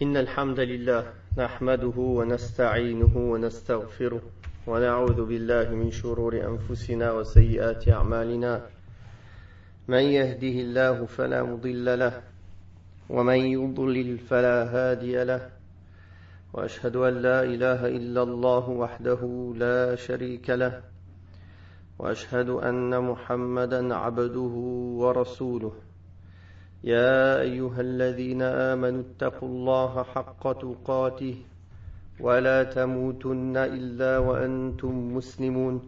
إن الحمد لله نحمده ونستعينه ونستغفره ونعوذ بالله من شرور أنفسنا وسيئات أعمالنا من يهده الله فلا مضل له ومن يضلل فلا هادي له وأشهد أن لا إله إلا الله وحده لا شريك له وأشهد أن محمدا عبده ورسوله يا أيها الذين آمنوا اتقوا الله حق تقاته ولا تموتن إلا وأنتم مسلمون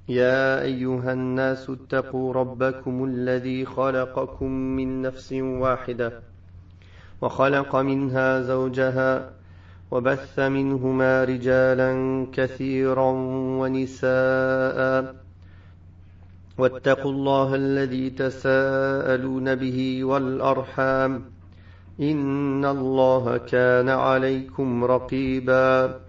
يا أيها الناس اتقوا ربكم الذي خلقكم من نفس واحدة وخلق منها زوجها وبث منهما رجالا كثيرا ونساء واتقوا الله الذي تساءلون به والأرحام إن الله كان عليكم رقيبا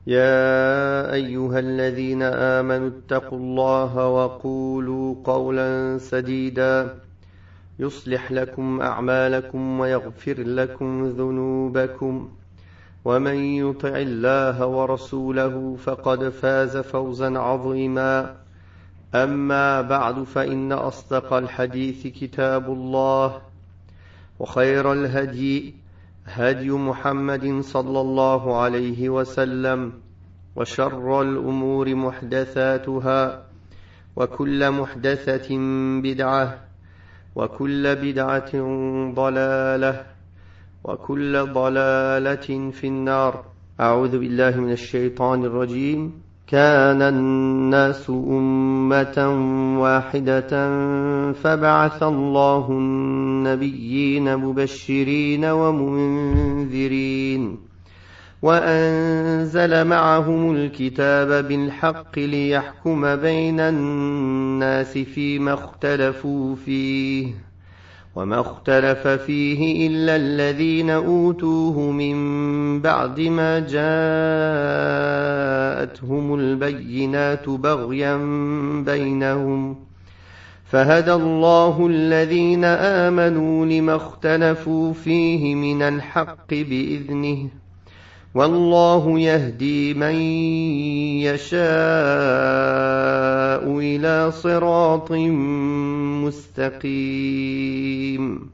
يا أيها الذين آمنوا اتقوا الله وقولوا قولا سديدا يصلح لكم أعمالكم ويغفر لكم ذنوبكم ومن يطع الله ورسوله فقد فاز فوزا عظيما أما بعد فإن أصدق الحديث كتاب الله وخير الهدي هدي محمد صلى الله عليه وسلم وشر الأمور محدثاتها وكل محدثة بدعة وكل بدعة ضلالة وكل ضلالة في النار. أعوذ بالله من الشيطان الرجيم. كان الناس أمة واحدة فبعث الله النبيين مبشرين ومنذرين وأنزل معهم الكتاب بالحق ليحكم بين الناس فيما اختلفوا فيه وما اختلف فيه إلا الذين أوتوه من بعد ما جاءتهم البينات بغيا بينهم فهدى الله الذين آمنوا لما اختلفوا فيه من الحق بإذنه والله يهدي من يشاء إلى صراط مستقيم.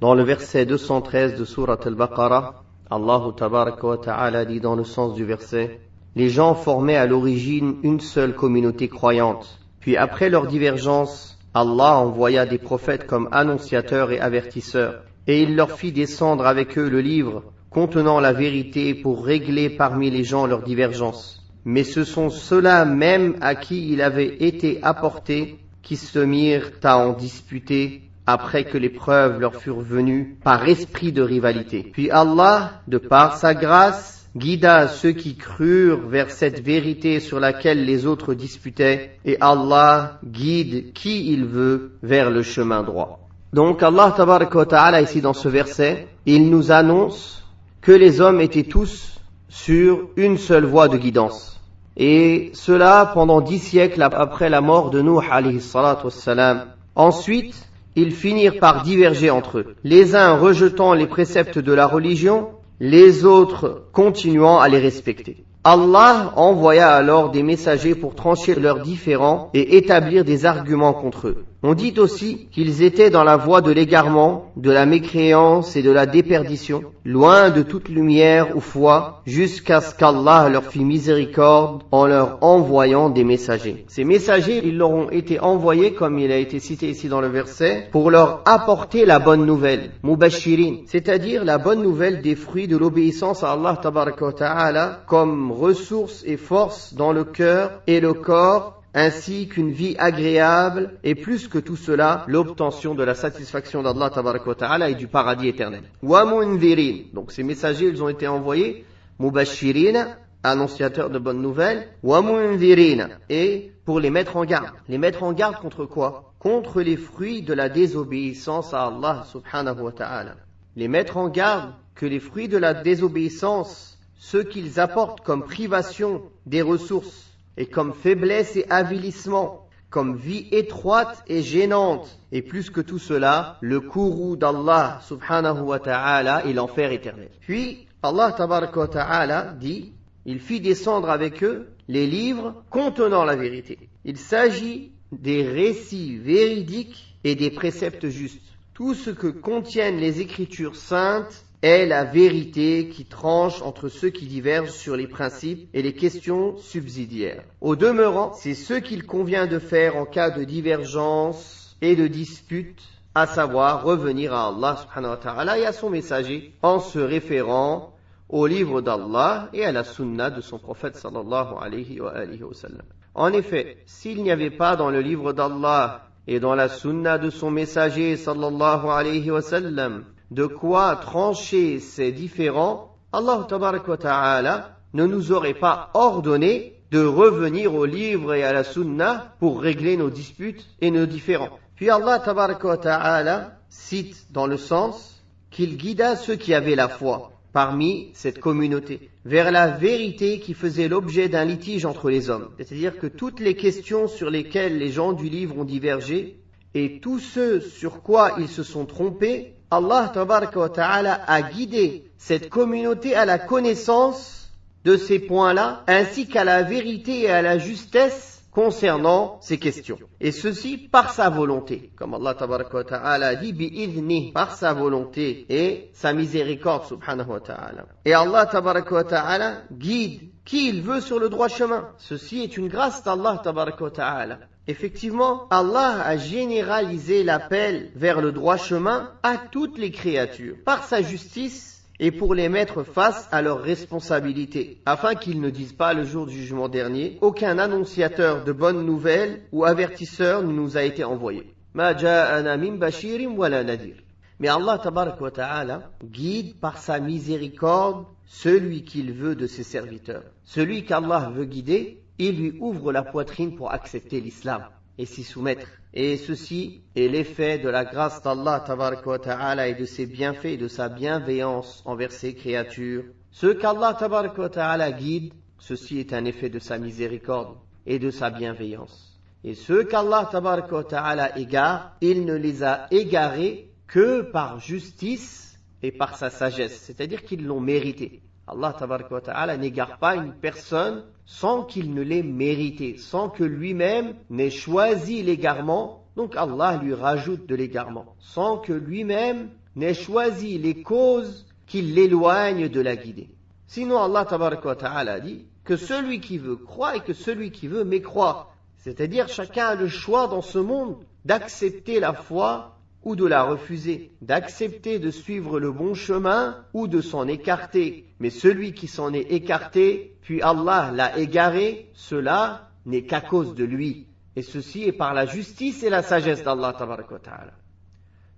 Dans le verset 213 de Sourate Al-Baqarah, Allah Tabaraka wa Ta'ala dit dans le sens du verset: les gens formaient à l'origine une seule communauté croyante. Puis après leur divergence, Allah envoya des prophètes comme annonciateurs et avertisseurs, et il leur fit descendre avec eux le livre contenant la vérité pour régler parmi les gens leurs divergences. Mais ce sont ceux-là même à qui il avait été apporté qui se mirent à en disputer après que les preuves leur furent venues par esprit de rivalité. Puis Allah, de par sa grâce, guida ceux qui crurent vers cette vérité sur laquelle les autres disputaient, et Allah guide qui il veut vers le chemin droit. Donc Allah Tabaraka wa Ta'ala ici dans ce verset, il nous annonce que les hommes étaient tous sur une seule voie de guidance. Et cela pendant 10 siècles après la mort de Nuh alayhi salatu wassalam. Ensuite, ils finirent par diverger entre eux, les uns rejetant les préceptes de la religion, les autres continuant à les respecter. Allah envoya alors des messagers pour trancher leurs différends et établir des arguments contre eux. On dit aussi qu'ils étaient dans la voie de l'égarement, de la mécréance et de la déperdition, loin de toute lumière ou foi, jusqu'à ce qu'Allah leur fit miséricorde en leur envoyant des messagers. Ces messagers, ils leur ont été envoyés, comme il a été cité ici dans le verset, pour leur apporter la bonne nouvelle, mubashirin, c'est-à-dire la bonne nouvelle des fruits de l'obéissance à Allah Tabaraka wa Ta'ala, comme ressources et forces dans le cœur et le corps, ainsi qu'une vie agréable, et plus que tout cela, l'obtention de la satisfaction d'Allah Tabaraka wa Ta'ala et du paradis éternel. Wa munzirin, donc ces messagers, ils ont été envoyés, mubashirin, annonciateurs de bonnes nouvelles, wa munzirin, et pour les mettre en garde. Les mettre en garde contre quoi? Contre les fruits de la désobéissance à Allah subhanahu wa ta'ala. Les mettre en garde que les fruits de la désobéissance, ce qu'ils apportent comme privation des ressources, et comme faiblesse et avilissement, comme vie étroite et gênante. Et plus que tout cela, le courroux d'Allah subhanahu wa ta'ala et l'enfer éternel. Puis, Allah tabaraka wa ta'ala dit, il fit descendre avec eux les livres contenant la vérité. Il s'agit des récits véridiques et des préceptes justes. Tout ce que contiennent les Écritures saintes est la vérité qui tranche entre ceux qui divergent sur les principes et les questions subsidiaires. Au demeurant, c'est ce qu'il convient de faire en cas de divergence et de dispute, à savoir revenir à Allah subhanahu wa ta'ala et à son messager en se référant au livre d'Allah et à la sunna de son prophète sallallahu alayhi wa sallam. En effet, s'il n'y avait pas dans le livre d'Allah et dans la sunna de son messager sallallahu alayhi wa sallam de quoi trancher ces différends, Allah tabaraka wa ta'ala ne nous aurait pas ordonné de revenir au livre et à la sunna pour régler nos disputes et nos différends. Puis Allah tabaraka wa ta'ala cite dans le sens qu'il guida ceux qui avaient la foi parmi cette communauté vers la vérité qui faisait l'objet d'un litige entre les hommes. C'est-à-dire que toutes les questions sur lesquelles les gens du livre ont divergé et tous ceux sur quoi ils se sont trompés, Allah tabaraka wa ta'ala a guidé cette communauté à la connaissance de ces points-là, ainsi qu'à la vérité et à la justesse concernant ces questions. Et ceci par sa volonté. Comme Allah tabaraka wa ta'ala a dit, bi'idhnih, par sa volonté et sa miséricorde subhanahu wa ta'ala. Et Allah tabaraka wa ta'ala guide qui il veut sur le droit chemin. Ceci est une grâce d'Allah tabaraka wa ta'ala. Effectivement, Allah a généralisé l'appel vers le droit chemin à toutes les créatures, par sa justice et pour les mettre face à leurs responsabilités, afin qu'ils ne disent pas le jour du jugement dernier, aucun annonciateur de bonnes nouvelles ou avertisseur ne nous a été envoyé. Ma ja'ana min bashirin wala nadir. Mais Allah tabaraka wa ta'ala guide par sa miséricorde celui qu'il veut de ses serviteurs. Celui qu'Allah veut guider, il lui ouvre la poitrine pour accepter l'islam et s'y soumettre. Et ceci est l'effet de la grâce d'Allah tabaraka wa ta'ala et de ses bienfaits et de sa bienveillance envers ses créatures. Ceux qu'Allah tabaraka wa ta'ala guide, ceci est un effet de sa miséricorde et de sa bienveillance. Et ceux qu'Allah tabaraka wa ta'ala égare, il ne les a égarés que par justice et par sa sagesse, c'est-à-dire qu'ils l'ont mérité. Allah tabaraka wa ta'ala n'égare pas une personne sans qu'il ne l'ait mérité, sans que lui-même n'ait choisi l'égarement, donc Allah lui rajoute de l'égarement, sans que lui-même n'ait choisi les causes qui l'éloignent de la guidée. Sinon Allah tabaraka wa ta'ala dit que celui qui veut croit et que celui qui veut mécroit, c'est-à-dire chacun a le choix dans ce monde d'accepter la foi ou de la refuser, d'accepter de suivre le bon chemin ou de s'en écarter. Mais celui qui s'en est écarté, puis Allah l'a égaré, cela n'est qu'à cause de lui. Et ceci est par la justice et la sagesse d'Allah tabaraka wa ta'ala.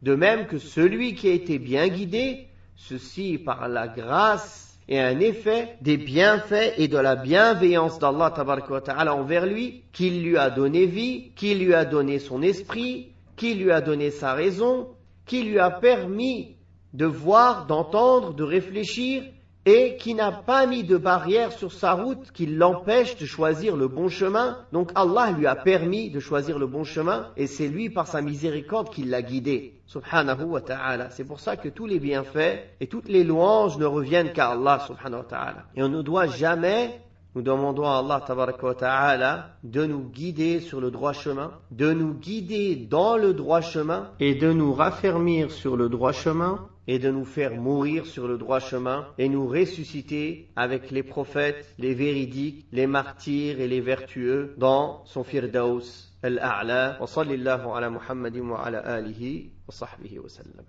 De même que celui qui a été bien guidé, ceci est par la grâce et un effet des bienfaits et de la bienveillance d'Allah tabaraka wa ta'ala envers lui, qu'il lui a donné vie, qu'il lui a donné son esprit, qui lui a donné sa raison, qui lui a permis de voir, d'entendre, de réfléchir, et qui n'a pas mis de barrière sur sa route qui l'empêche de choisir le bon chemin. Donc Allah lui a permis de choisir le bon chemin, et c'est lui par sa miséricorde qui l'a guidé. Subhanahu wa ta'ala. C'est pour ça que tous les bienfaits et toutes les louanges ne reviennent qu'à Allah subhanahu wa ta'ala. Et on ne doit jamais, nous demandons à Allah tabaraka wa ta'ala de nous guider sur le droit chemin, de nous guider dans le droit chemin et de nous raffermir sur le droit chemin et de nous faire mourir sur le droit chemin et nous ressusciter avec les prophètes, les véridiques, les martyrs et les vertueux dans son firdaus al-a'la. Wa sallallahu ala Muhammadin wa ala alihi wa sahbihi wa sallam.